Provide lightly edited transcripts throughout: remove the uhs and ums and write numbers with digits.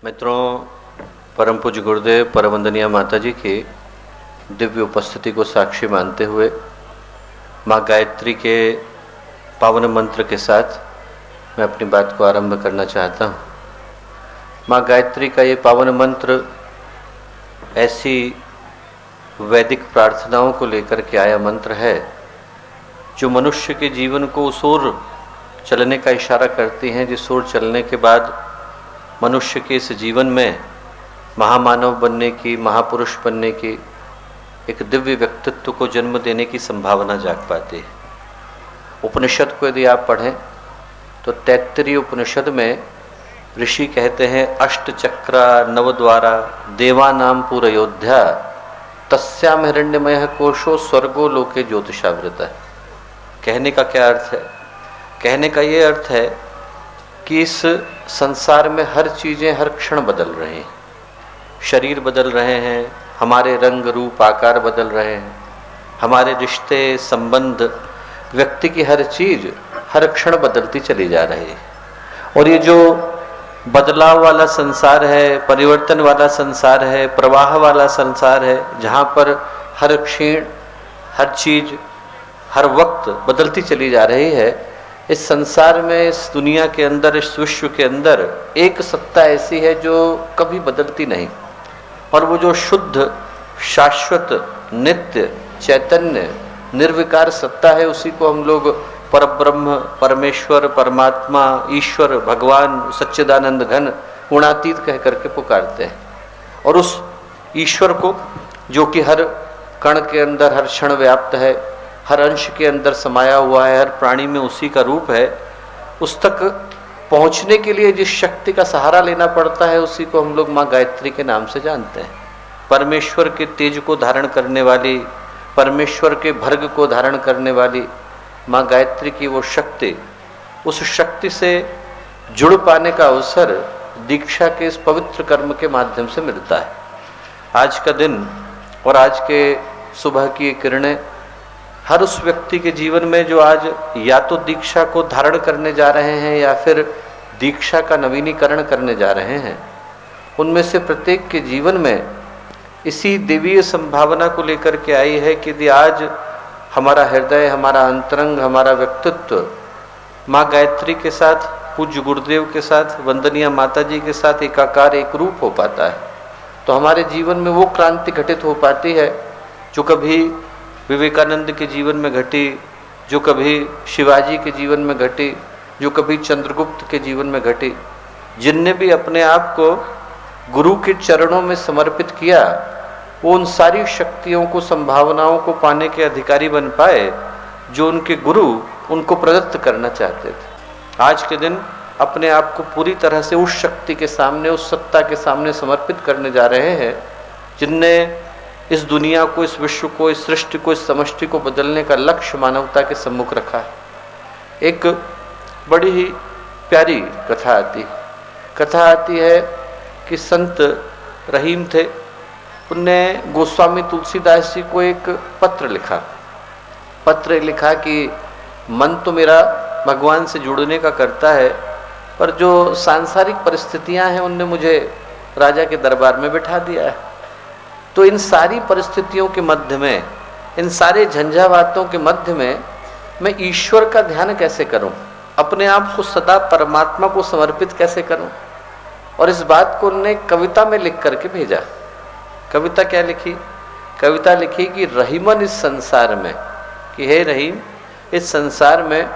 मित्रों, परम पूज्य गुरुदेव परमवंदनीय माता जी की दिव्य उपस्थिति को साक्षी मानते हुए माँ गायत्री के पावन मंत्र के साथ मैं अपनी बात को आरंभ करना चाहता हूँ। माँ गायत्री का ये पावन मंत्र ऐसी वैदिक प्रार्थनाओं को लेकर के आया मंत्र है जो मनुष्य के जीवन को उस ओर चलने का इशारा करती हैं जिस ओर चलने के बाद मनुष्य के इस जीवन में महामानव बनने की, महापुरुष बनने की, एक दिव्य व्यक्तित्व को जन्म देने की संभावना जाग पाती है। उपनिषद को यदि आप पढ़ें तो तैत्तरीय उपनिषद में ऋषि कहते हैं अष्टचक्रा नवद्वारा देवानाम पूरयोध्या तस्याम हिरण्यमय कोशो स्वर्गो लोके ज्योतिषावृत है। कहने का क्या अर्थ है? कहने का ये अर्थ है कि इस संसार में हर चीज़ें हर क्षण बदल रही हैं। शरीर बदल रहे हैं, हमारे रंग रूप आकार बदल रहे हैं, हमारे रिश्ते संबंध, व्यक्ति की हर चीज़ हर क्षण बदलती चली जा रही है। और ये जो बदलाव वाला संसार है, परिवर्तन वाला संसार है, प्रवाह वाला संसार है, जहाँ पर हर क्षण हर चीज़ हर वक्त बदलती चली जा रही है, इस संसार में, इस दुनिया के अंदर, इस विश्व के अंदर एक सत्ता ऐसी है जो कभी बदलती नहीं, और वो जो शुद्ध शाश्वत नित्य चैतन्य निर्विकार सत्ता है, उसी को हम लोग परब्रह्म, परमेश्वर, परमात्मा, ईश्वर, भगवान, सच्चिदानंद घन, गुणातीत कह करके पुकारते हैं। और उस ईश्वर को जो कि हर कण के अंदर हर क्षण व्याप्त है, हर अंश के अंदर समाया हुआ है, हर प्राणी में उसी का रूप है, उस तक पहुंचने के लिए जिस शक्ति का सहारा लेना पड़ता है उसी को हम लोग माँ गायत्री के नाम से जानते हैं। परमेश्वर के तेज को धारण करने वाली, परमेश्वर के भर्ग को धारण करने वाली माँ गायत्री की वो शक्ति, उस शक्ति से जुड़ पाने का अवसर दीक्षा के इस पवित्र कर्म के माध्यम से मिलता है। आज का दिन और आज के सुबह की किरणें हर उस व्यक्ति के जीवन में जो आज या तो दीक्षा को धारण करने जा रहे हैं या फिर दीक्षा का नवीनीकरण करने जा रहे हैं, उनमें से प्रत्येक के जीवन में इसी देवीय संभावना को लेकर के आई है कि यदि आज हमारा हृदय, हमारा अंतरंग, हमारा व्यक्तित्व माँ गायत्री के साथ, पूज्य गुरुदेव के साथ, वंदनीय माता जी के साथ एकाकार एक रूप हो पाता है, तो हमारे जीवन में वो क्रांति घटित हो पाती है जो कभी विवेकानंद के जीवन में घटी, जो कभी शिवाजी के जीवन में घटी, जो कभी चंद्रगुप्त के जीवन में घटी। जिनने भी अपने आप को गुरु के चरणों में समर्पित किया, वो उन सारी शक्तियों को, संभावनाओं को पाने के अधिकारी बन पाए जो उनके गुरु उनको प्रदत्त करना चाहते थे। आज के दिन अपने आप को पूरी तरह से उस शक्ति के सामने, उस सत्ता के सामने समर्पित करने जा रहे हैं जिनने इस दुनिया को, इस विश्व को, इस सृष्टि को, इस समष्टि को बदलने का लक्ष्य मानवता के सम्मुख रखा है। एक बड़ी ही प्यारी कथा आती है कि संत रहीम थे, उनने गोस्वामी तुलसीदास जी को एक पत्र लिखा कि मन तो मेरा भगवान से जुड़ने का करता है, पर जो सांसारिक परिस्थितियां हैं उनने मुझे राजा के दरबार में बिठा दिया है। तो इन सारी परिस्थितियों के मध्य में, इन सारे झंझावातों के मध्य में मैं ईश्वर का ध्यान कैसे करूं, अपने आप को सदा परमात्मा को समर्पित कैसे करूं। और इस बात को उन्होंने कविता में लिख करके भेजा। कविता क्या लिखी? कविता लिखी कि रहीमन इस संसार में, कि हे रहीम, इस संसार में,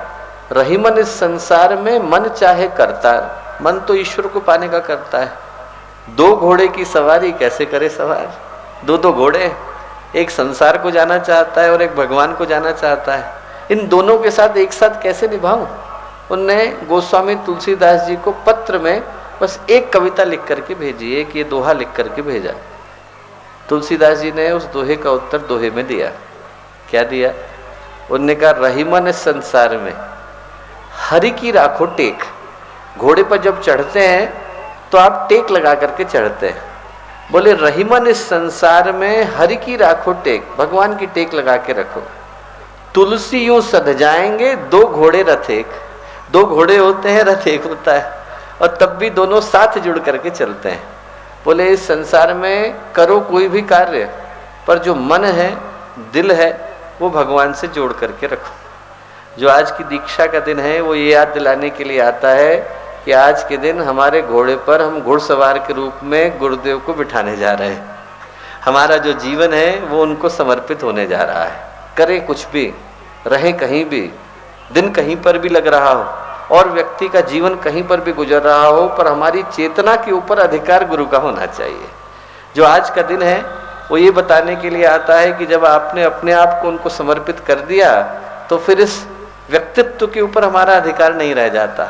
रहीमन इस संसार में मन चाहे करता, मन तो ईश्वर को पाने का करता है। दो घोड़े की सवारी कैसे करे सवार? दो घोड़े, एक संसार को जाना चाहता है और एक भगवान को जाना चाहता है, इन दोनों के साथ एक साथ कैसे निभाऊं? उनने गोस्वामी तुलसीदास जी को पत्र में बस एक कविता लिख करके भेजी, एक ये दोहा लिख करके भेजा। तुलसीदास जी ने उस दोहे का उत्तर दोहे में दिया। क्या दिया? उनने कहा, रहीमन इस संसार में हरि की राखो टेक। घोड़े पर जब चढ़ते हैं तो आप टेक लगा करके चढ़ते हैं। बोले रहीमन इस संसार में हरि की राखो टेक, भगवान की टेक लगा के रखो। तुलसी यूं सध जाएंगे दो घोड़े रथ एक। दो घोड़े होते हैं, रथ एक होता है। और तब भी दोनों साथ जुड़ करके चलते हैं। बोले इस संसार में करो कोई भी कार्य, पर जो मन है, दिल है, वो भगवान से जोड़ करके रखो। जो आज की दीक्षा का दिन है वो ये याद दिलाने के लिए आता है कि आज के दिन हमारे घोड़े पर हम घुड़सवार के रूप में गुरुदेव को बिठाने जा रहे हैं। हमारा जो जीवन है वो उनको समर्पित होने जा रहा है। करें कुछ भी, रहें कहीं भी, दिन कहीं पर भी लग रहा हो और व्यक्ति का जीवन कहीं पर भी गुजर रहा हो, पर हमारी चेतना के ऊपर अधिकार गुरु का होना चाहिए। जो आज का दिन है वो ये बताने के लिए आता है कि जब आपने अपने आप को उनको समर्पित कर दिया तो फिर इस व्यक्तित्व के ऊपर हमारा अधिकार नहीं रह जाता।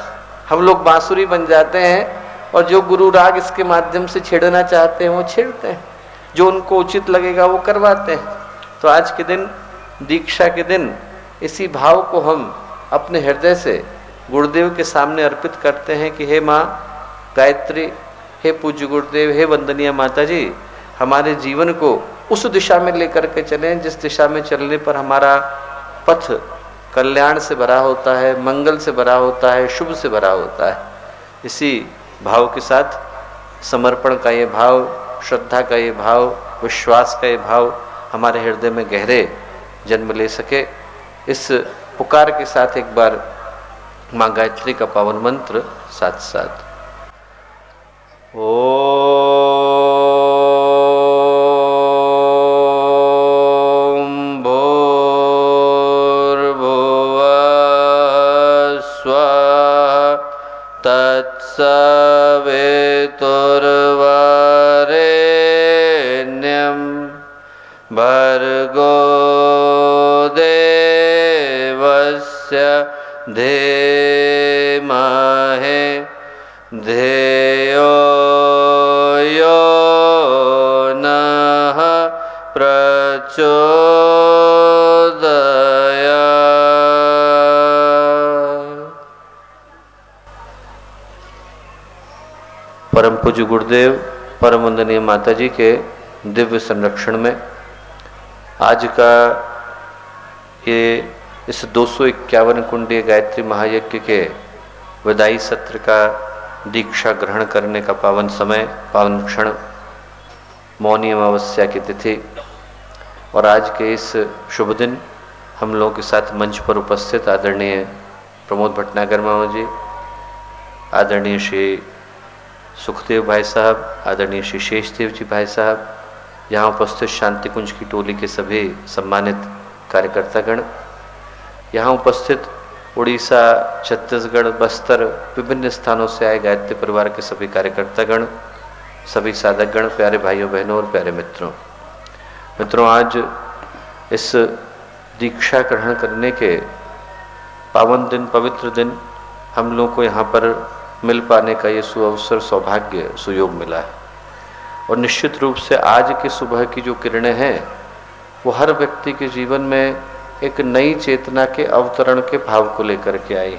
हम लोग बांसुरी बन जाते हैं और जो गुरु राग इसके माध्यम से छेड़ना चाहते हैं वो छेड़ते हैं, जो उनको उचित लगेगा वो करवाते हैं। तो आज के दिन, दीक्षा के दिन, इसी भाव को हम अपने हृदय से गुरुदेव के सामने अर्पित करते हैं कि हे माँ गायत्री, हे पूज्य गुरुदेव, हे वंदनीय माता जी, हमारे जीवन को उस दिशा में लेकर के चलें जिस दिशा में चलने पर हमारा पथ कल्याण से भरा होता है, मंगल से भरा होता है, शुभ से भरा होता है। इसी भाव के साथ समर्पण का ये भाव, श्रद्धा का ये भाव, विश्वास का ये भाव हमारे हृदय में गहरे जन्म ले सके, इस पुकार के साथ एक बार माँ गायत्री का पावन मंत्र साथ साथ तत्सवितुर्वरेण्यं भर्गो देवस्य धीमहि धियो यो नः प्रचोदयात्। परम पूज्य गुरुदेव परम वंदनीय माता जी के दिव्य संरक्षण में आज का ये इस 251 कुंडीय गायत्री महायज्ञ के विदाई सत्र का दीक्षा ग्रहण करने का पावन समय, पावन क्षण, मौनी अमावस्या की तिथि, और आज के इस शुभ दिन हम लोगों के साथ मंच पर उपस्थित आदरणीय प्रमोद भटनागर मामा जी, आदरणीय श्री सुखदेव भाई साहब, आदरणीय श्री शेषदेव जी भाई साहब, यहाँ उपस्थित शांति कुंज की टोली के सभी सम्मानित कार्यकर्तागण, यहाँ उपस्थित उड़ीसा, छत्तीसगढ़, बस्तर, विभिन्न स्थानों से आए गायत्री परिवार के सभी कार्यकर्तागण, सभी साधकगण, प्यारे भाइयों बहनों और प्यारे मित्रों, आज इस दीक्षा ग्रहण करने के पावन दिन, पवित्र दिन, हम लोगों को यहाँ पर मिल पाने का ये सुअवसर, सौभाग्य, सुयोग मिला है। और निश्चित रूप से आज की सुबह की जो किरणें हैं वो हर व्यक्ति के जीवन में एक नई चेतना के अवतरण के भाव को लेकर के आई।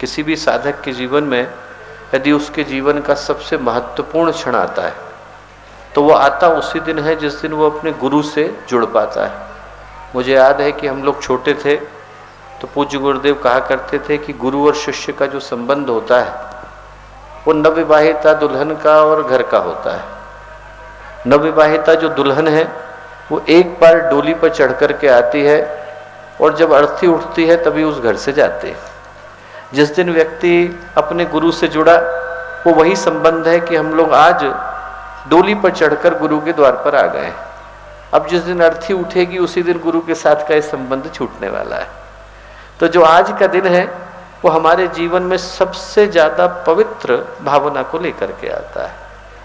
किसी भी साधक के जीवन में यदि उसके जीवन का सबसे महत्वपूर्ण क्षण आता है तो वो आता उसी दिन है जिस दिन वो अपने गुरु से जुड़ पाता है। मुझे याद है कि हम लोग छोटे थे तो पूज्य गुरुदेव कहा करते थे कि गुरु और शिष्य का जो संबंध होता है वो नवविवाहिता दुल्हन का और घर का होता है। नवविवाहिता जो दुल्हन है वो एक बार डोली पर चढ़ कर के आती है और जब अर्थी उठती है तभी उस घर से जाती है। जिस दिन व्यक्ति अपने गुरु से जुड़ा वो वही संबंध है कि हम लोग आज डोली पर चढ़कर गुरु के द्वार पर आ गए। अब जिस दिन अर्थी उठेगी उसी दिन गुरु के साथ का ये संबंध छूटने वाला है। तो जो आज का दिन है वो हमारे जीवन में सबसे ज्यादा पवित्र भावना को लेकर के आता है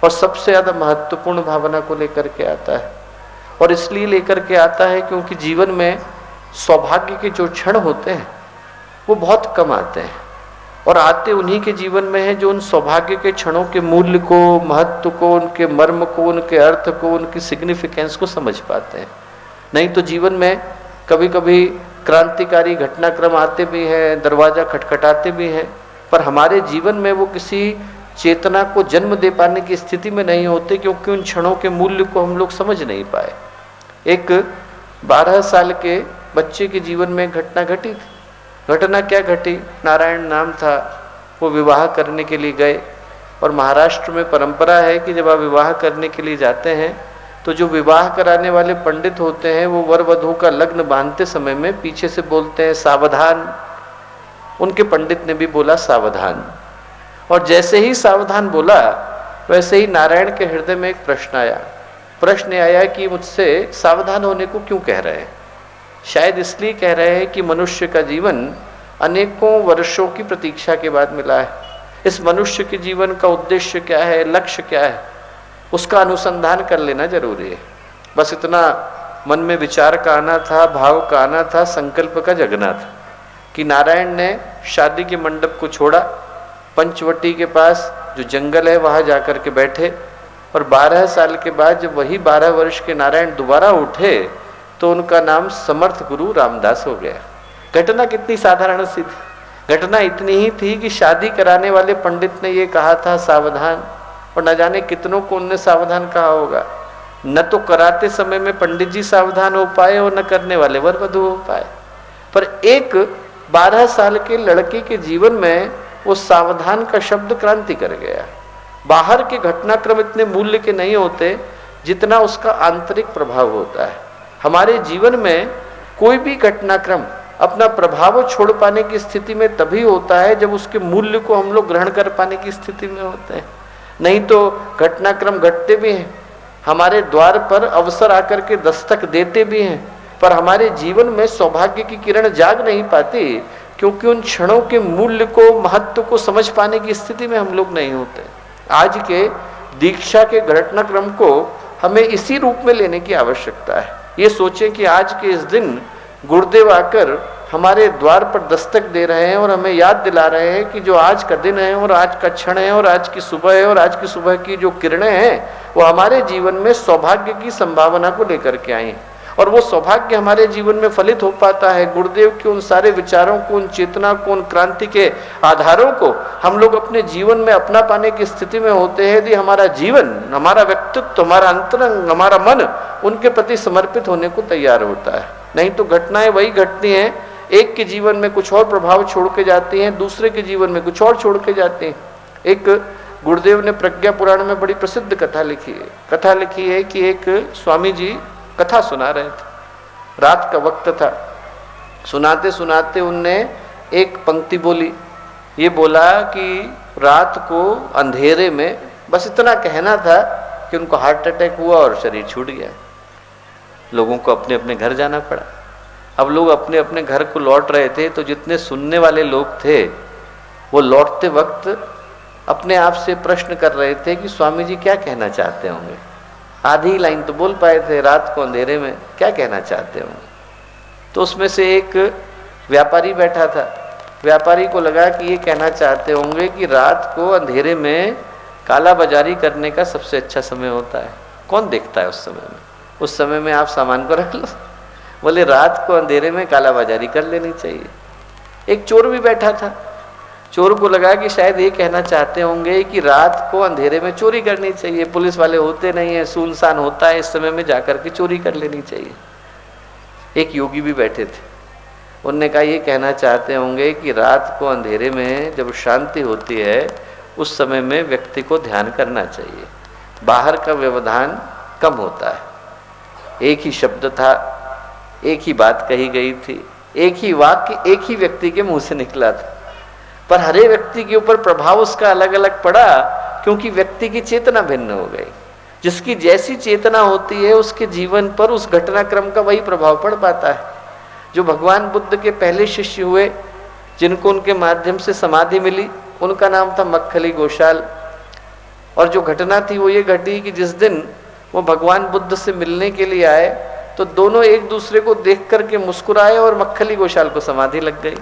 और सबसे ज्यादा महत्वपूर्ण भावना को लेकर के आता है। और इसलिए लेकर के आता है क्योंकि जीवन में सौभाग्य के जो क्षण होते हैं वो बहुत कम आते हैं और आते उन्हीं के जीवन में है जो उन सौभाग्य के क्षणों के मूल्य को, महत्व को, उनके मर्म को, उनके अर्थ को, उनकी सिग्निफिकेंस को समझ पाते हैं। नहीं तो जीवन में कभी कभी क्रांतिकारी घटनाक्रम आते भी हैं, दरवाजा खटखटाते भी हैं, पर हमारे जीवन में वो किसी चेतना को जन्म दे पाने की स्थिति में नहीं होते क्योंकि उन क्षणों के मूल्य को हम लोग समझ नहीं पाए। एक 12 साल के बच्चे के जीवन में घटना घटी थी। घटना क्या घटी? नारायण नाम था, वो विवाह करने के लिए गए और महाराष्ट्र में परंपरा है कि जब आप विवाह करने के लिए जाते हैं तो जो विवाह कराने वाले पंडित होते हैं वो वर वधू का लग्न बांधते समय में पीछे से बोलते हैं सावधान। उनके पंडित ने भी बोला सावधान, और जैसे ही सावधान बोला वैसे ही नारायण के हृदय में एक प्रश्न आया कि मुझसे सावधान होने को क्यों कह रहे हैं। शायद इसलिए कह रहे हैं कि मनुष्य का जीवन अनेकों वर्षों की प्रतीक्षा के बाद मिला है। इस मनुष्य के जीवन का उद्देश्य क्या है, लक्ष्य क्या है, उसका अनुसंधान कर लेना जरूरी है। बस इतना मन में विचार का आना था, भाव का आना था, संकल्प का जगना था कि नारायण ने शादी के मंडप को छोड़ा, पंचवटी के पास जो जंगल है वहां जाकर के बैठे, और 12 साल के बाद जब वही 12 वर्ष के नारायण दोबारा उठे तो उनका नाम समर्थ गुरु रामदास हो गया। घटना कितनी साधारण सी थी। घटना इतनी ही थी कि शादी कराने वाले पंडित ने ये कहा था सावधान, और न जाने कितनों को उनने सावधान कहा होगा। न तो कराते समय में पंडित जी सावधान हो पाए और न करने वाले वर वधू हो पाए, पर एक 12 साल के लड़के के जीवन में वो सावधान का शब्द क्रांति कर गया। बाहर के घटनाक्रम इतने मूल्य के नहीं होते जितना उसका आंतरिक प्रभाव होता है। हमारे जीवन में कोई भी घटनाक्रम अपना प्रभाव छोड़ पाने की स्थिति में तभी होता है जब उसके मूल्य को हम लोग ग्रहण कर पाने की स्थिति में होते हैं। नहीं तो घटनाक्रम घटते भी हैं, हमारे द्वार पर अवसर आकर के दस्तक देते भी हैं, पर हमारे जीवन में सौभाग्य की किरण जाग नहीं पाती, क्योंकि उन क्षणों के मूल्य को, महत्व को समझ पाने की स्थिति में हम लोग नहीं होते। आज के दीक्षा के घटनाक्रम को हमें इसी रूप में लेने की आवश्यकता है। ये सोचें कि आज के इस दिन गुरुदेव आकर हमारे द्वार पर दस्तक दे रहे हैं और हमें याद दिला रहे हैं कि जो आज का दिन है और आज का क्षण है और आज की सुबह है और आज की सुबह की जो किरणें हैं वो हमारे जीवन में सौभाग्य की संभावना को लेकर के आई, और वो सौभाग्य हमारे जीवन में फलित हो पाता है गुरुदेव के उन सारे विचारों को, उन चेतना को, उन क्रांति के आधारों को हम लोग अपने जीवन में अपना पाने की स्थिति में होते हैं यदि हमारा जीवन, हमारा व्यक्तित्व, हमारा अंतरंग, हमारा मन उनके प्रति समर्पित होने को तैयार होता है। नहीं तो घटनाएं वही घटती हैं, एक के जीवन में कुछ और प्रभाव छोड़ के जाती हैं, दूसरे के जीवन में कुछ और छोड़ के जाते हैं। एक गुरुदेव ने प्रज्ञा पुराण में बड़ी प्रसिद्ध कथा लिखी है कि एक स्वामी जी कथा सुना रहे थे, रात का वक्त था, सुनाते सुनाते उनने एक पंक्ति बोली। ये बोला कि रात को अंधेरे में, बस इतना कहना था कि उनको हार्ट अटैक हुआ और शरीर छूट गया। लोगों को अपने अपने घर जाना पड़ा। अब लोग अपने अपने घर को लौट रहे थे, तो जितने सुनने वाले लोग थे वो लौटते वक्त अपने आप से प्रश्न कर रहे थे कि स्वामी जी क्या कहना चाहते होंगे। आधी लाइन तो बोल पाए थे, रात को अंधेरे में क्या कहना चाहते होंगे। तो उसमें से एक व्यापारी बैठा था, व्यापारी को लगा कि ये कहना चाहते होंगे कि रात को अंधेरे में काला बाजारी करने का सबसे अच्छा समय होता है। कौन देखता है उस समय में? उस समय में आप सामान को रख लो। बोले रात को अंधेरे में काला बाजारी कर लेनी चाहिए। एक चोर भी बैठा था, चोर को लगा कि शायद ये कहना चाहते होंगे कि रात को अंधेरे में चोरी करनी चाहिए, पुलिस वाले होते नहीं है, सुनसान होता है, इस समय में जाकर के चोरी कर लेनी चाहिए। एक योगी भी बैठे थे, उनने कहा ये कहना चाहते होंगे कि रात को अंधेरे में जब शांति होती है उस समय में व्यक्ति को ध्यान करना चाहिए, बाहर का व्यवधान कम होता है। एक ही शब्द था, एक ही बात कही गई थी, एक ही वाक्य एक ही व्यक्ति के मुंह से निकला था, पर हरे व्यक्ति के ऊपर प्रभाव उसका अलग अलग पड़ा, क्योंकि व्यक्ति की चेतना भिन्न हो गई। जिसकी जैसी चेतना होती है उसके जीवन पर उस घटनाक्रम का वही प्रभाव पड़ पाता है। जो भगवान बुद्ध के पहले शिष्य हुए, जिनको उनके माध्यम से समाधि मिली, उनका नाम था मक्खली गोशाल। और जो घटना थी वो ये घटी कि जिस दिन वो भगवान बुद्ध से मिलने के लिए आए तो दोनों एक दूसरे को देख करके मुस्कुराए और मक्खली गोशाल को समाधि लग गई।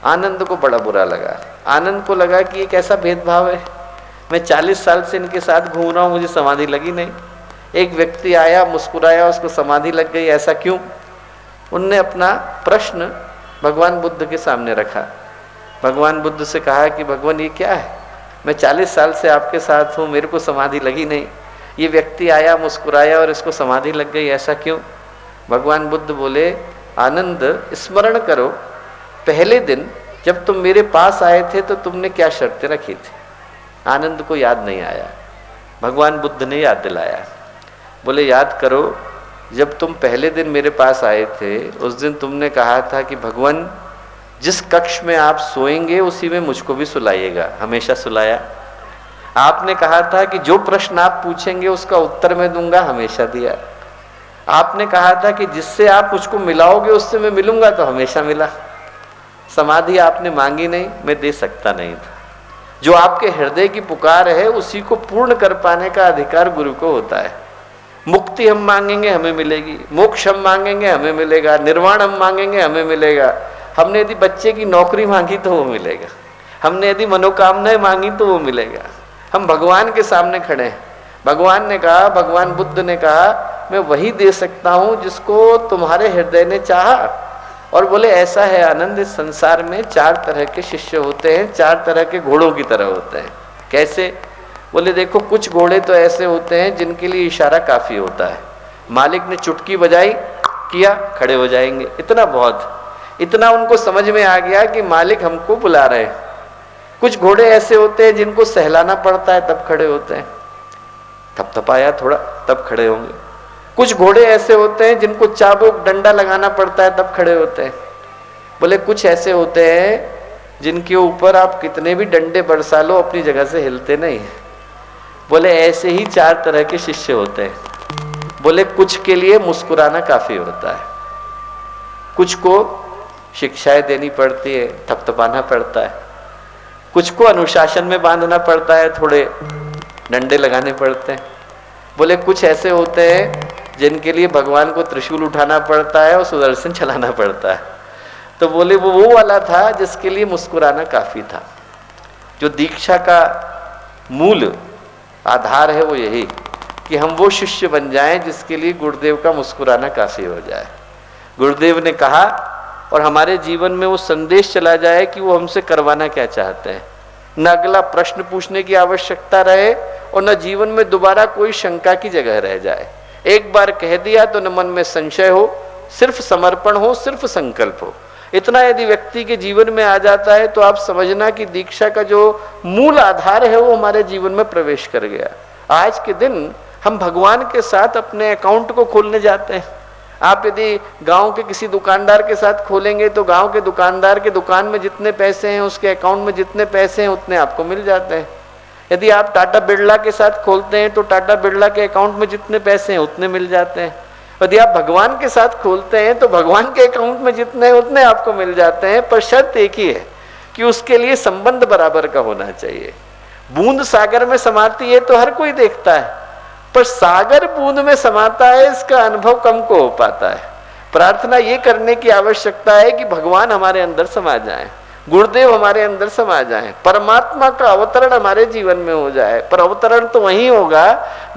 आनंद को बड़ा बुरा लगा। आनंद को लगा कि ये कैसा भेदभाव है, मैं 40 साल से इनके साथ घूम रहा हूँ, मुझे समाधि लगी नहीं। एक व्यक्ति आया, मुस्कुराया, उसको समाधि लग गई, ऐसा क्यों? उनने अपना प्रश्न भगवान बुद्ध के सामने रखा। भगवान बुद्ध से कहा कि भगवान ये क्या है, मैं 40 साल से आपके साथ हूँ, मेरे को समाधि लगी नहीं, ये व्यक्ति आया, मुस्कुराया और इसको समाधि लग गई, ऐसा क्यों? भगवान बुद्ध बोले, आनंद स्मरण करो, पहले दिन जब तुम मेरे पास आए थे तो तुमने क्या शर्तें रखी थी। आनंद को याद नहीं आया। भगवान बुद्ध ने याद दिलाया। बोले याद करो, जब तुम पहले दिन मेरे पास आए थे उस दिन तुमने कहा था कि भगवान जिस कक्ष में आप सोएंगे उसी में मुझको भी सुलाइएगा। हमेशा सुलाया। आपने कहा था कि जो प्रश्न आप पूछेंगे उसका उत्तर मैं दूंगा। हमेशा दिया। आपने कहा था कि जिससे आप मुझको मिलाओगे उससे मैं मिलूंगा, तो हमेशा मिला। समाधि आपने मांगी नहीं, मैं दे सकता नहीं था। जो आपके हृदय की पुकार है उसी को पूर्ण कर पाने का अधिकार गुरु को होता है। मुक्ति हम मांगेंगे हमें मिलेगी, मोक्ष हम मांगेंगे हमें मिलेगा, निर्वाण हम मांगेंगे हमें मिलेगा। हमने यदि बच्चे की नौकरी मांगी तो वो मिलेगा, हमने यदि मनोकामनाएं मांगी तो वो मिलेगा। हम भगवान के सामने खड़े हैं। भगवान ने कहा, भगवान बुद्ध ने कहा, मैं वही दे सकता हूं जिसको तुम्हारे हृदय ने चाहा। और बोले ऐसा है आनंद, इस संसार में 4 तरह के शिष्य होते हैं, 4 तरह के घोड़ों की तरह होते हैं। कैसे? बोले देखो, कुछ घोड़े तो ऐसे होते हैं जिनके लिए इशारा काफी होता है। मालिक ने चुटकी बजाई, किया, खड़े हो जाएंगे। इतना बहुत, इतना उनको समझ में आ गया कि मालिक हमको बुला रहे हैं। कुछ घोड़े ऐसे होते हैं जिनको सहलाना पड़ता है तब खड़े होते हैं, थपथपाया थोड़ा तब खड़े होंगे। कुछ घोड़े ऐसे होते हैं जिनको चाबुक डंडा लगाना पड़ता है तब खड़े होते हैं। बोले कुछ ऐसे होते हैं जिनके ऊपर आप कितने भी डंडे बरसा लो अपनी जगह से हिलते नहीं। बोले ऐसे ही 4 तरह के शिष्य होते हैं। बोले कुछ के लिए मुस्कुराना काफी होता है, कुछ को शिक्षाएं देनी पड़ती है, थपथपाना पड़ता है, कुछ को अनुशासन में बांधना पड़ता है, थोड़े डंडे लगाने पड़ते हैं। बोले कुछ ऐसे होते हैं जिनके लिए भगवान को त्रिशूल उठाना पड़ता है और सुदर्शन चलाना पड़ता है। तो बोले वो वाला था जिसके लिए मुस्कुराना काफी था। जो दीक्षा का मूल आधार है वो यही कि हम वो शिष्य बन जाएं जिसके लिए गुरुदेव का मुस्कुराना काफी हो जाए। गुरुदेव ने कहा और हमारे जीवन में वो संदेश चला जाए कि वो हमसे करवाना क्या चाहते हैं। न अगला प्रश्न पूछने की आवश्यकता रहे और न जीवन में दोबारा कोई शंका की जगह रह जाए। एक बार कह दिया तो न मन में संशय हो, सिर्फ समर्पण हो, सिर्फ संकल्प हो। इतना यदि व्यक्ति के जीवन में आ जाता है तो आप समझना कि दीक्षा का जो मूल आधार है वो हमारे जीवन में प्रवेश कर गया। आज के दिन हम भगवान के साथ अपने अकाउंट को खोलने जाते हैं। आप यदि गांव के किसी दुकानदार के साथ खोलेंगे तो गांव के दुकानदार के दुकान में जितने पैसे हैं, उसके अकाउंट में जितने पैसे हैं उतने आपको मिल जाते हैं। यदि आप टाटा बिरला के साथ खोलते हैं तो टाटा बिरला के अकाउंट में जितने पैसे हैं उतने मिल जाते हैं। यदि आप भगवान के साथ खोलते हैं तो भगवान के अकाउंट में जितने उतने आपको मिल जाते हैं। पर शर्त एक ही है कि उसके लिए संबंध बराबर का होना चाहिए। बूंद सागर में समाती है तो हर कोई देखता है, पर सागर बूंद में समाता है इसका अनुभव कम को हो पाता है। प्रार्थना ये करने की आवश्यकता है कि भगवान हमारे अंदर समा जाए, गुरुदेव हमारे अंदर समा जाए, परमात्मा का अवतरण हमारे जीवन में हो जाए। पर अवतरण तो वहीं होगा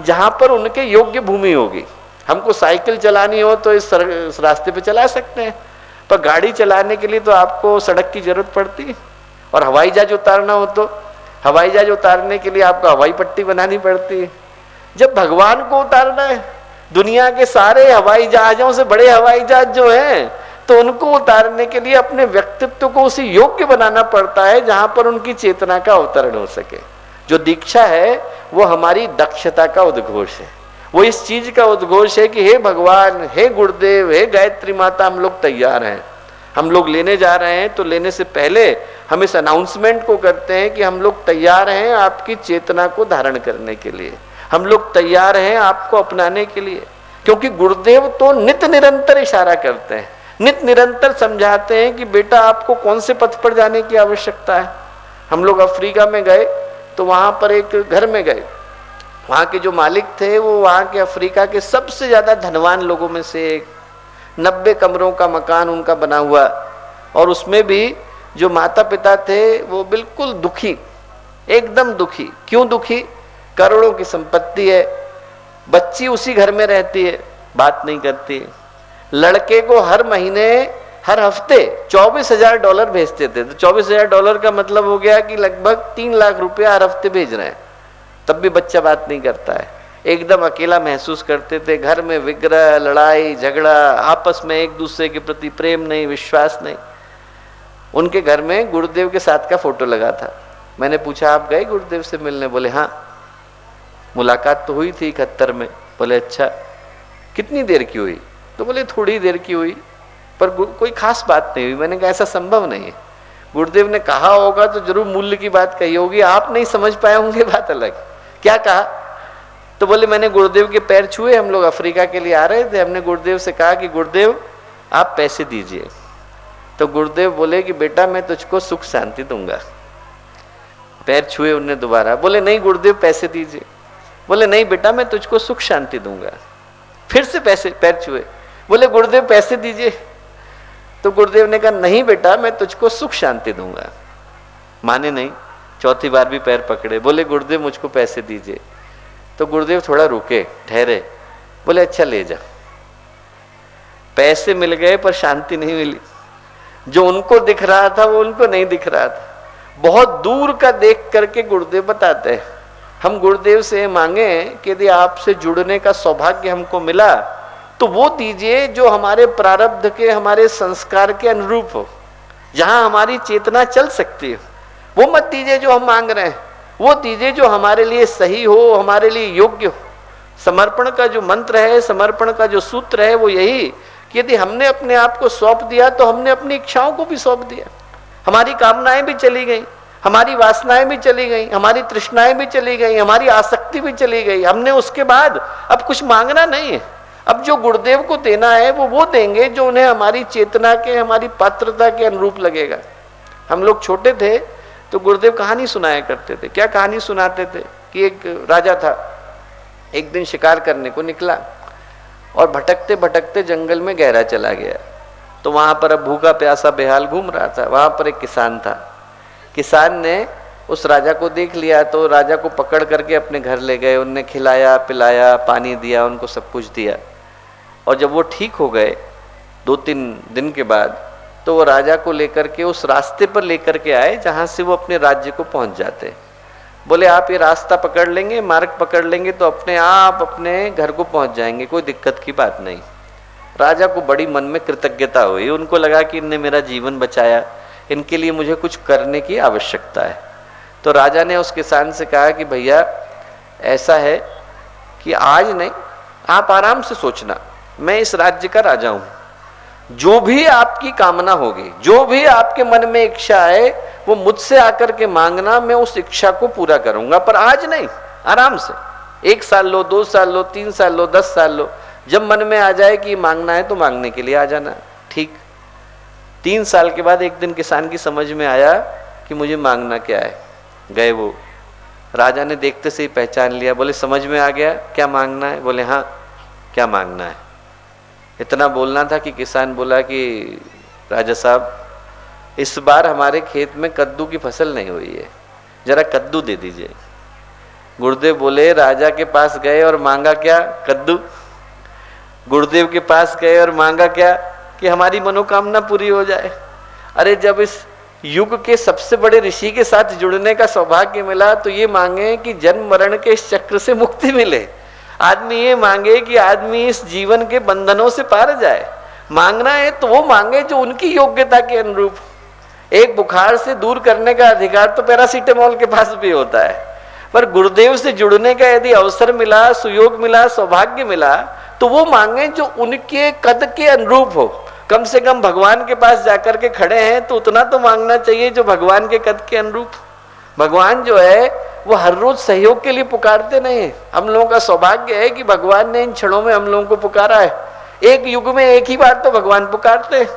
जहां पर उनके योग्य भूमि होगी। हमको साइकिल चलानी हो तो इस रास्ते पे चला सकते हैं, पर गाड़ी चलाने के लिए तो आपको सड़क की जरूरत पड़ती है। और हवाई जहाज उतारना हो तो हवाई जहाज उतारने के लिए आपको हवाई पट्टी बनानी पड़ती है। जब भगवान को उतारना है, दुनिया के सारे हवाई जहाजों से बड़े हवाई जहाज जो हैं, तो उनको उतारने के लिए अपने व्यक्तित्व को उसी योग्य बनाना पड़ता है जहां पर उनकी चेतना का अवतरण हो सके। जो दीक्षा है वो हमारी दक्षता का उद्घोष है, वो इस चीज का उद्घोष है कि हे भगवान, हे गुरुदेव, हे गायत्री माता, हम लोग तैयार हैं, हम लोग लेने जा रहे हैं। तो लेने से पहले हम इस अनाउंसमेंट को करते हैं कि हम लोग तैयार हैं आपकी चेतना को धारण करने के लिए, हम लोग तैयार हैं आपको अपनाने के लिए। क्योंकि गुरुदेव तो नित्य निरंतर इशारा करते हैं, नित्य निरंतर समझाते हैं कि बेटा आपको कौन से पथ पर जाने की आवश्यकता है। हम लोग अफ्रीका में गए तो वहां पर एक घर में गए, वहां के जो मालिक थे वो वहां के अफ्रीका के सबसे ज्यादा धनवान लोगों में से एक। 90 कमरों का मकान उनका बना हुआ, और उसमें भी जो माता पिता थे वो बिल्कुल दुखी, एकदम दुखी। क्यों दुखी? करोड़ों की संपत्ति है, बच्ची उसी घर में रहती है, बात नहीं करती। लड़के को हर महीने, हर हफ्ते $24,000 भेजते थे। तो $24,000 का मतलब हो गया कि लगभग 3 लाख रुपया हर हफ्ते भेज रहे हैं, तब भी बच्चा बात नहीं करता है। एकदम अकेला महसूस करते थे। घर में विग्रह, लड़ाई झगड़ा, आपस में एक दूसरे के प्रति प्रेम नहीं, विश्वास नहीं। उनके घर में गुरुदेव के साथ का फोटो लगा था। मैंने पूछा आप गए गुरुदेव से मिलने? बोले हाँ, मुलाकात तो हुई थी 71 में। बोले अच्छा, कितनी देर की हुई? तो बोले थोड़ी देर की हुई, पर कोई खास बात नहीं हुई। मैंने कहा ऐसा संभव नहीं है, गुरुदेव ने कहा होगा तो जरूर मूल्य की बात कही होगी, आप नहीं समझ पाए होंगे, बात अलग। क्या कहा? तो बोले मैंने गुरुदेव के पैर छुए, हम लोग अफ्रीका के लिए आ रहे थे, हमने गुरुदेव से कहा कि गुरुदेव आप पैसे दीजिए। तो गुरुदेव बोले कि बेटा मैं तुझको सुख शांति दूंगा। पैर छुए उनने दोबारा, बोले नहीं गुरुदेव पैसे दीजिए। बोले नहीं बेटा मैं तुझको सुख शांति दूंगा। फिर से पैसे पैर छुए, बोले गुरुदेव पैसे दीजिए। तो गुरुदेव ने कहा नहीं बेटा मैं तुझको सुख शांति दूंगा। माने नहीं, चौथी बार भी पैर पकड़े, बोले गुरुदेव मुझको पैसे दीजिए। तो गुरुदेव थोड़ा रुके, ठहरे, बोले अच्छा ले जा। पैसे मिल गए पर शांति नहीं मिली। जो उनको दिख रहा था वो उनको नहीं दिख रहा था। बहुत दूर का देख करके गुरुदेव बताते हैं, हम गुरुदेव से मांगे कि यदि आपसे जुड़ने का सौभाग्य हमको मिला तो वो दीजिए जो हमारे प्रारब्ध के, हमारे संस्कार के अनुरूप हो, जहां हमारी चेतना चल सकती है। वो मत दीजिए जो हम मांग रहे हैं, वो दीजिए जो हमारे लिए सही हो, हमारे लिए योग्य हो। समर्पण का जो मंत्र है, समर्पण का जो सूत्र है वो यही कि यदि हमने अपने आप को सौंप दिया तो हमने अपनी इच्छाओं को भी सौंप दिया। हमारी कामनाएं भी चली गई, हमारी वासनाएं भी चली गई, हमारी तृष्णाएं भी चली गई, हमारी आसक्ति भी चली गई। हमने उसके बाद अब कुछ मांगना नहीं है। अब जो गुरुदेव को देना है वो देंगे जो उन्हें हमारी चेतना के, हमारी पात्रता के अनुरूप लगेगा। हम लोग छोटे थे तो गुरुदेव कहानी सुनाया करते थे। क्या कहानी सुनाते थे कि एक राजा था, एक दिन शिकार करने को निकला और भटकते भटकते जंगल में गहरा चला गया। तो वहां पर अब भूखा प्यासा बेहाल घूम रहा था। वहां पर एक किसान था। किसान ने उस राजा को देख लिया तो राजा को पकड़ करके अपने घर ले गए। उनने खिलाया पिलाया, पानी दिया, उनको सब कुछ दिया। और जब वो ठीक हो गए 2-3 दिन के बाद, तो वो राजा को लेकर के उस रास्ते पर लेकर के आए जहां से वो अपने राज्य को पहुंच जाते। बोले आप ये रास्ता पकड़ लेंगे, मार्ग पकड़ लेंगे तो अपने आप अपने घर को पहुंच जाएंगे, कोई दिक्कत की बात नहीं। राजा को बड़ी मन में कृतज्ञता हुई। उनको लगा कि इनने मेरा जीवन बचाया, इनके लिए मुझे कुछ करने की आवश्यकता है। तो राजा ने उस किसान से कहा कि भैया ऐसा है कि आज नहीं, आप आराम से सोचना, मैं इस राज्य का राजा हूं, जो भी आपकी कामना होगी, जो भी आपके मन में इच्छा है वो मुझसे आकर के मांगना, मैं उस इच्छा को पूरा करूंगा, पर आज नहीं, आराम से 1 साल लो, 2 साल लो, 3 साल लो, 10 साल लो, जब मन में आ जाए कि मांगना है तो मांगने के लिए आ जाना। ठीक 3 साल के बाद एक दिन किसान की समझ में आया कि मुझे मांगना क्या है। गए वो, राजा ने देखते से ही पहचान लिया। बोले समझ में आ गया क्या मांगना है? बोले हाँ, क्या मांगना है? इतना बोलना था कि किसान बोला कि राजा साहब इस बार हमारे खेत में कद्दू की फसल नहीं हुई है, जरा कद्दू दे दीजिए। गुरुदेव बोले राजा के पास गए और मांगा क्या? कद्दू। गुरुदेव के पास गए और मांगा क्या? कि हमारी मनोकामना पूरी हो जाए। अरे जब इस युग के सबसे बड़े ऋषि के साथ जुड़ने का सौभाग्य मिला तो ये मांगे कि जन्म मरण के इस चक्र से मुक्ति मिले। आदमी ये मांगे कि आदमी इस जीवन के बंधनों से पार जाए। मांगना है तो वो मांगे जो उनकी योग्यता के अनुरूप। एक बुखार से दूर करने का अधिकार तो पैरासीटामोल के पास भी होता है, पर गुरुदेव से जुड़ने का यदि अवसर मिला, सुयोग मिला, सौभाग्य मिला तो वो मांगे जो उनके कद के अनुरूप हो। कम से कम भगवान के पास जाकर के खड़े हैं तो उतना तो मांगना चाहिए जो भगवान के कद के अनुरूप। भगवान जो है वो हर रोज सहयोग के लिए पुकारते नहीं है। हम लोगों का सौभाग्य है कि भगवान ने इन क्षणों में हम लोगों को पुकारा है। एक युग में एक ही बार तो भगवान पुकारते हैं,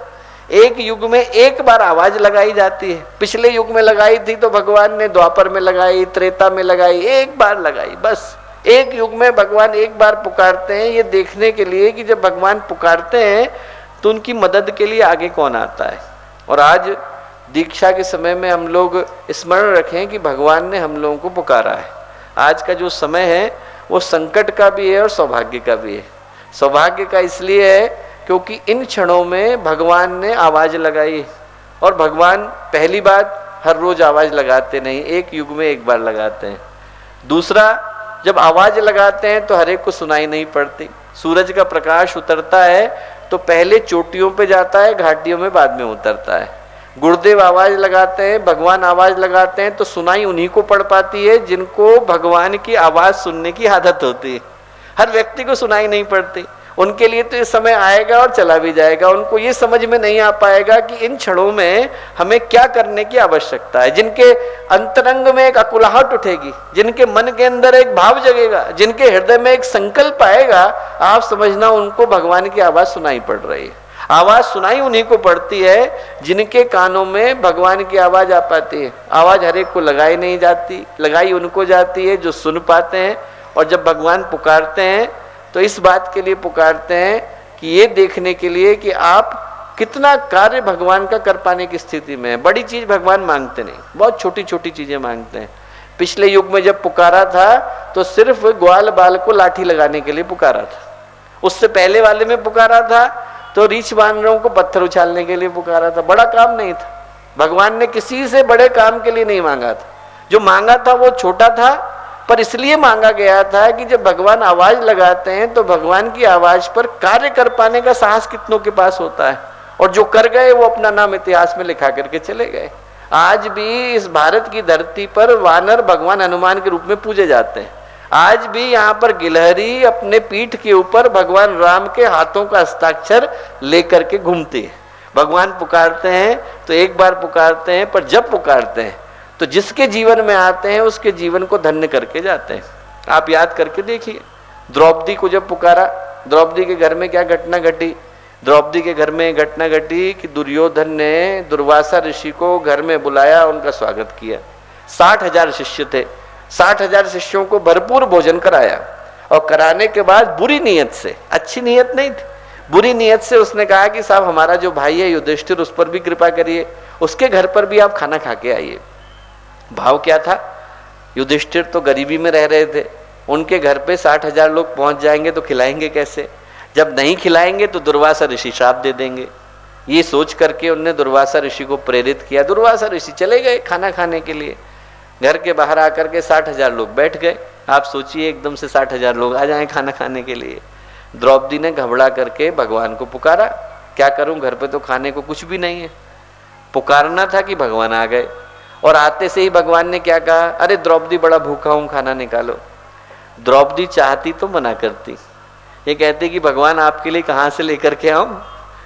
एक युग में एक बार आवाज लगाई जाती है। पिछले युग में लगाई थी तो भगवान ने द्वापर में लगाई, त्रेता में लगाई, एक बार लगाई बस। एक युग में भगवान एक बार पुकारते हैं, ये देखने के लिए कि जब भगवान पुकारते हैं तो उनकी मदद के लिए आगे कौन आता है। और आज दीक्षा के समय में हम लोग स्मरण रखें कि भगवान ने हम लोगों को पुकारा है। आज का जो समय है वो संकट का भी है और सौभाग्य का भी है। सौभाग्य का इसलिए है क्योंकि इन क्षणों में भगवान ने आवाज लगाई, और भगवान पहली बात हर रोज आवाज लगाते नहीं, एक युग में एक बार लगाते हैं। दूसरा, जब आवाज लगाते हैं तो हर एक को सुनाई नहीं पड़ती। सूरज का प्रकाश उतरता है तो पहले चोटियों पे जाता है, घाटियों में बाद में उतरता है। गुरुदेव आवाज लगाते हैं, भगवान आवाज लगाते हैं तो सुनाई उन्हीं को पड़ पाती है जिनको भगवान की आवाज सुनने की आदत होती है। हर व्यक्ति को सुनाई नहीं पड़ती। उनके लिए तो ये समय आएगा और चला भी जाएगा। उनको ये समझ में नहीं आ पाएगा कि इन क्षणों में हमें क्या करने की आवश्यकता है। जिनके अंतरंग में एक अकुलाहट उठेगी, जिनके मन के अंदर एक भाव जगेगा, जिनके हृदय में एक संकल्प आएगा, आप समझना उनको भगवान की आवाज सुनाई पड़ रही है। आवाज सुनाई उन्हीं को पड़ती है जिनके कानों में भगवान की आवाज आ पाती है। आवाज हर एक को लगाई नहीं जाती, लगाई उनको जाती है जो सुन पाते हैं। और जब भगवान पुकारते हैं तो इस बात के लिए पुकारते हैं कि ये देखने के लिए कि आप कितना कार्य भगवान का कर पाने की स्थिति में है। बड़ी चीज भगवान मांगते नहीं, बहुत छोटी छोटी चीजें मांगते हैं। पिछले युग में जब पुकारा था तो सिर्फ ग्वाल बाल को लाठी लगाने के लिए पुकारा था। उससे पहले वाले में पुकारा था तो रीछ बानरों को पत्थर उछालने के लिए पुकारा था। बड़ा काम नहीं था। भगवान ने किसी से बड़े काम के लिए नहीं मांगा था। जो मांगा था वो छोटा था, पर इसलिए मांगा गया था कि जब भगवान आवाज लगाते हैं तो भगवान की आवाज पर कार्य कर पाने का साहस कितनों के पास होता है। और जो कर गए वो अपना नाम इतिहास में लिखा करके चले गए। आज भी इस भारत की धरती पर वानर भगवान हनुमान के रूप में पूजे जाते हैं। आज भी यहाँ पर गिलहरी अपने पीठ के ऊपर भगवान राम के हाथों का हस्ताक्षर लेकर के घूमती है। भगवान पुकारते हैं तो एक बार पुकारते हैं, पर जब पुकारते हैं तो जिसके जीवन में आते हैं उसके जीवन को धन्य करके जाते हैं। आप याद करके देखिए, द्रौपदी को जब पुकारा, द्रौपदी के घर में क्या घटना घटी। द्रौपदी के घर में घटना घटी कि दुर्योधन ने दुर्वासा ऋषि को घर में बुलाया, उनका स्वागत किया। 60,000 शिष्य थे, 60,000 शिष्यों को भरपूर भोजन कराया। और कराने के बाद बुरी नीयत से, अच्छी नीयत नहीं थी, बुरी नीयत से उसने कहा कि साहब हमारा जो भाई है युधिष्ठिर, उस पर भी कृपा करिए, उसके घर पर भी आप खाना खा के आइए। भाव क्या था, युधिष्ठिर तो गरीबी में रह रहे थे, उनके घर पे 60,000 लोग पहुंच जाएंगे तो खिलाएंगे कैसे। जब नहीं खिलाएंगे तो दुर्वासा ऋषि श्राप दे देंगे। ये सोच करके उन्होंने दुर्वासा ऋषि को प्रेरित किया। दुर्वासा ऋषि चले गए खाना खाने के लिए। घर के बाहर आकर के 60,000 लोग बैठ गए। आप सोचिए एकदम से 60,000 लोग आ जाएं खाना खाने के लिए। द्रौपदी ने घबरा करके भगवान को पुकारा, क्या करूं, घर पे तो खाने को कुछ भी नहीं है। पुकारना था कि भगवान आ गए। और आते से ही भगवान ने क्या कहा, अरे द्रौपदी बड़ा भूखा हूं, खाना निकालो। द्रौपदी चाहती तो मना करती, ये कहती कि भगवान आपके लिए कहां से लेकर के आऊं,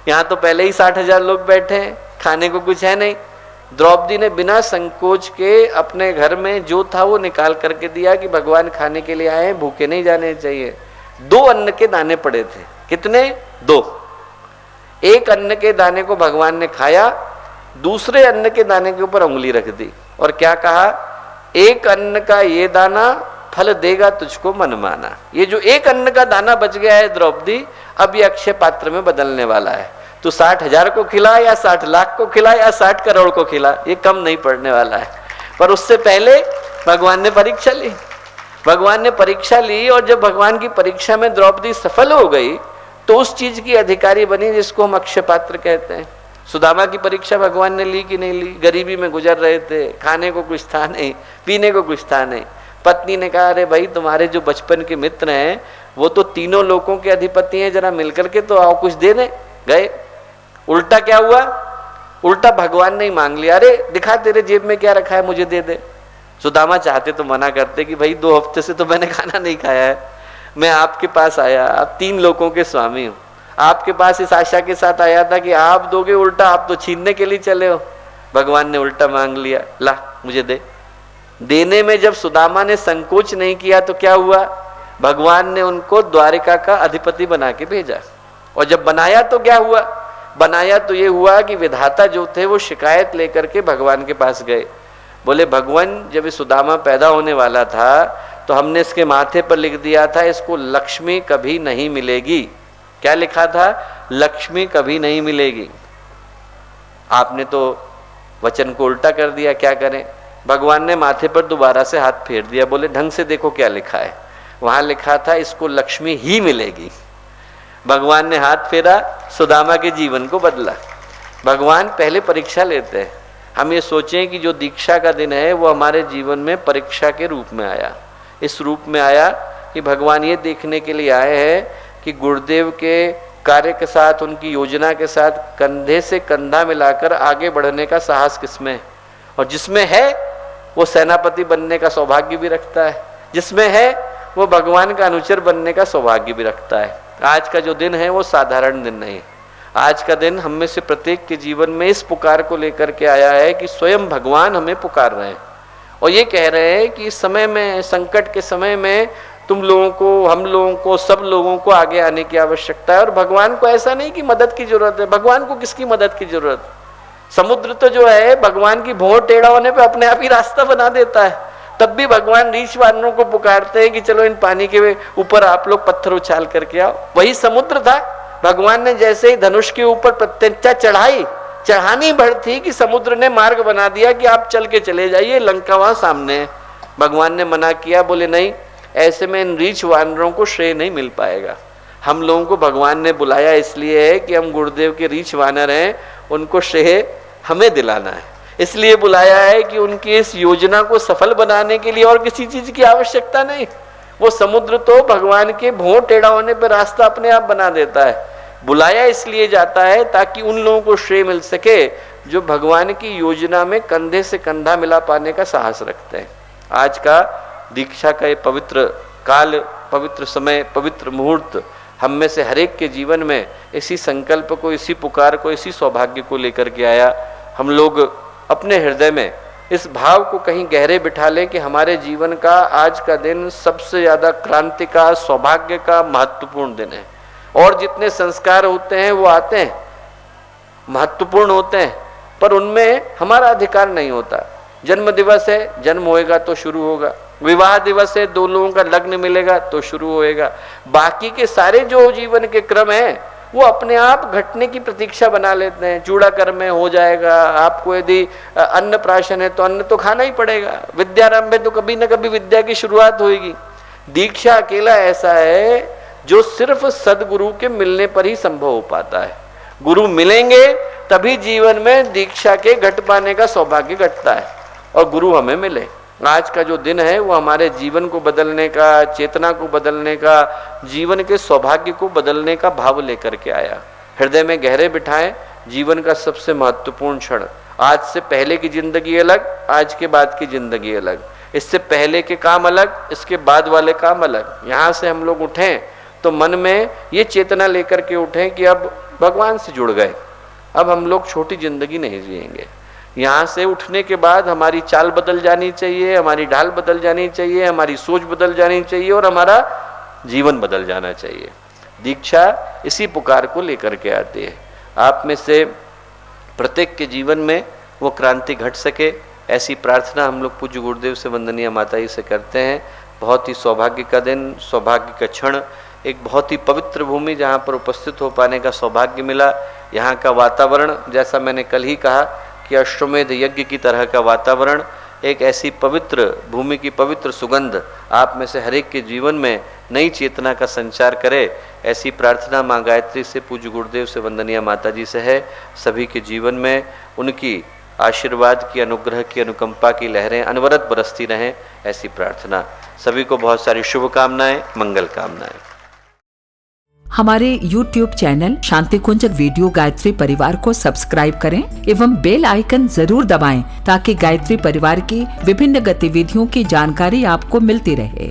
यहाँ तो पहले ही 60,000 लोग बैठे हैं, खाने को कुछ है नहीं। द्रौपदी ने बिना संकोच के अपने घर में जो था वो निकाल करके दिया कि भगवान खाने के लिए आए, भूखे नहीं जाने चाहिए। 2 अन्न के दाने पड़े थे। कितने? 2। एक अन्न के दाने को भगवान ने खाया, दूसरे अन्न के दाने के ऊपर उंगली रख दी और क्या कहा, एक अन्न का ये दाना फल देगा तुझको मनमाना। ये जो एक अन्न का दाना बच गया है द्रौपदी, अब ये अक्षय पात्र में बदलने वाला है। तो 60,000 को खिला या 60 लाख को खिला या 60 करोड़ को खिला, ये कम नहीं पड़ने वाला है। पर उससे पहले भगवान ने परीक्षा ली। भगवान ने परीक्षा ली और जब भगवान की परीक्षा में द्रौपदी सफल हो गई तो उस चीज की अधिकारी बनी जिसको हम अक्षय पात्र कहते हैं। सुदामा की परीक्षा भगवान ने ली कि नहीं ली? गरीबी में गुजर रहे थे, खाने को कुछ था नहीं, पीने को कुछ था नहीं। पत्नी ने कहा, अरे भाई तुम्हारे जो बचपन के मित्र हैं वो तो तीनों लोकों के अधिपति हैं, जरा मिलकर के तो आओ कुछ दे दें। गए। उल्टा क्या हुआ? उल्टा भगवान ने ही मांग लिया, अरे दिखा तेरे जेब में क्या रखा है, मुझे दे दे। सुदामा चाहते तो मना करते कि भाई 2 हफ्ते से तो मैंने खाना नहीं खाया है, मैं आपके पास आया, आप 3 लोकों के स्वामी हो, आपके पास इस आशा के साथ आया था कि आप दोगे, उल्टा आप तो छीनने के लिए चले हो। भगवान ने उल्टा मांग लिया, ला मुझे दे। देने में जब सुदामा ने संकोच नहीं किया तो क्या हुआ, भगवान ने उनको द्वारिका का अधिपति बना के भेजा। और जब बनाया तो क्या हुआ, बनाया तो ये हुआ कि विधाता जो थे वो शिकायत लेकर के भगवान के पास गए। बोले भगवान, जब ये सुदामा पैदा होने वाला था तो हमने इसके माथे पर लिख दिया था इसको लक्ष्मी कभी नहीं मिलेगी। क्या लिखा था? लक्ष्मी कभी नहीं मिलेगी। आपने तो वचन को उल्टा कर दिया, क्या करें। भगवान ने माथे पर दोबारा से हाथ फेर दिया, बोले ढंग से देखो क्या लिखा है। वहां लिखा था इसको लक्ष्मी ही मिलेगी। भगवान ने हाथ फेरा, सुदामा के जीवन को बदला। भगवान पहले परीक्षा लेते हैं। हम ये सोचें कि जो दीक्षा का दिन है वो हमारे जीवन में परीक्षा के रूप में आया। इस रूप में आया कि भगवान ये देखने के लिए आए हैं कि गुरुदेव के कार्य के साथ, उनकी योजना के साथ कंधे से कंधा मिलाकर आगे बढ़ने का साहस किसमें है? और जिसमें है वो सेनापति बनने का सौभाग्य भी रखता है, जिसमें है वो भगवान का अनुचर बनने का सौभाग्य भी रखता है। आज का जो दिन है वो साधारण दिन नहीं है। आज का दिन हम में से प्रत्येक के जीवन में इस पुकार को लेकर के आया है कि स्वयं भगवान हमें पुकार रहे हैं और ये कह रहे हैं कि इस समय में, संकट के समय में तुम लोगों को, हम लोगों को, सब लोगों को आगे आने की आवश्यकता है। और भगवान को ऐसा नहीं कि मदद की जरूरत है। भगवान को किसकी मदद की जरूरत है? समुद्र तो जो है भगवान की भौं टेढ़ा होने पे अपने आप ही रास्ता बना देता है। तब भी भगवान रीछ वानरों को पुकारते हैं कि चलो इन पानी के ऊपर आप लोग पत्थर उछाल करके आओ। वही समुद्र था। भगवान ने जैसे ही धनुष के ऊपर प्रत्यंचा चढ़ानी भर थी कि समुद्र ने मार्ग बना दिया कि आप चल के चले जाइए, लंका वहां सामने है। भगवान ने मना किया, बोले नहीं, ऐसे में इन रीछ वानरों को श्रेय नहीं मिल पाएगा। हम लोगों को भगवान ने बुलाया इसलिए है कि हम गुरुदेव के रीछ वानर हैं, उनको श्रेय हमें दिलाना है। इसलिए बुलाया है कि उनकी इस योजना को सफल बनाने के लिए और किसी चीज की आवश्यकता नहीं। वो समुद्र तो भगवान के भौं टेढ़ा होने पर रास्ता अपने आप बना देता है। बुलाया इसलिए जाता है ताकि उन लोगों को श्रेय मिल सके जो भगवान की योजना में कंधे से कंधा मिला पाने का साहस रखते हैं। आज का दीक्षा का ये पवित्र काल, पवित्र समय, पवित्र मुहूर्त हम में से हरेक के जीवन में इसी संकल्प को, इसी पुकार को, इसी सौभाग्य को लेकर के आया। हम लोग अपने हृदय में इस भाव को कहीं गहरे बिठा लें कि हमारे जीवन का आज का दिन सबसे ज्यादा क्रांति का, सौभाग्य का, महत्वपूर्ण दिन है। और जितने संस्कार होते हैं वो आते हैं, महत्वपूर्ण होते हैं, पर उनमें हमारा अधिकार नहीं होता। जन्म दिवस है, जन्म होएगा तो शुरू होगा। विवाह दिवस है, दो लोगों का लग्न मिलेगा तो शुरू होएगा। बाकी के सारे जो जीवन के क्रम है वो अपने आप घटने की प्रतीक्षा बना लेते हैं। चूड़ा कर्म में हो जाएगा, आपको यदि अन्न प्राशन है तो अन्न तो खाना ही पड़ेगा। विद्यारंभ है तो कभी न कभी विद्या की शुरुआत होगी। दीक्षा अकेला ऐसा है जो सिर्फ सदगुरु के मिलने पर ही संभव हो पाता है। गुरु मिलेंगे तभी जीवन में दीक्षा के घट पाने का सौभाग्य घटता है और गुरु हमें मिले। आज का जो दिन है वो हमारे जीवन को बदलने का, चेतना को बदलने का, जीवन के सौभाग्य को बदलने का भाव लेकर के आया। हृदय में गहरे बिठाएं जीवन का सबसे महत्वपूर्ण क्षण। आज से पहले की जिंदगी अलग, आज के बाद की जिंदगी अलग। इससे पहले के काम अलग, इसके बाद वाले काम अलग। यहाँ से हम लोग उठें तो मन में ये चेतना लेकर के उठें कि अब भगवान से जुड़ गए, अब हम लोग छोटी जिंदगी नहीं जिएंगे। यहाँ से उठने के बाद हमारी चाल बदल जानी चाहिए, हमारी ढाल बदल जानी चाहिए, हमारी सोच बदल जानी चाहिए और हमारा जीवन बदल जाना चाहिए। दीक्षा इसी पुकार को लेकर के आती है। आप में से प्रत्येक के जीवन में वो क्रांति घट सके, ऐसी प्रार्थना हम लोग पूज्य गुरुदेव से, वंदनीय माता जी से करते हैं। बहुत ही सौभाग्य का दिन, सौभाग्य का क्षण, एक बहुत ही पवित्र भूमि जहाँ पर उपस्थित हो पाने का सौभाग्य मिला। यहाँ का वातावरण, जैसा मैंने कल ही कहा कि अश्वमेध यज्ञ की तरह का वातावरण, एक ऐसी पवित्र भूमि की पवित्र सुगंध आप में से हरेक के जीवन में नई चेतना का संचार करे, ऐसी प्रार्थना माँ गायत्री से, पूज्य गुरुदेव से, वंदनीय माता जी से है। सभी के जीवन में उनकी आशीर्वाद की, अनुग्रह की, अनुकंपा की लहरें अनवरत बरसती रहें, ऐसी प्रार्थना। सभी को बहुत सारी शुभकामनाएं, मंगल कामनाएं। हमारे YouTube चैनल शांति कुंज वीडियो गायत्री परिवार को सब्सक्राइब करें एवं बेल आइकन जरूर दबाएं ताकि गायत्री परिवार की विभिन्न गतिविधियों की जानकारी आपको मिलती रहे।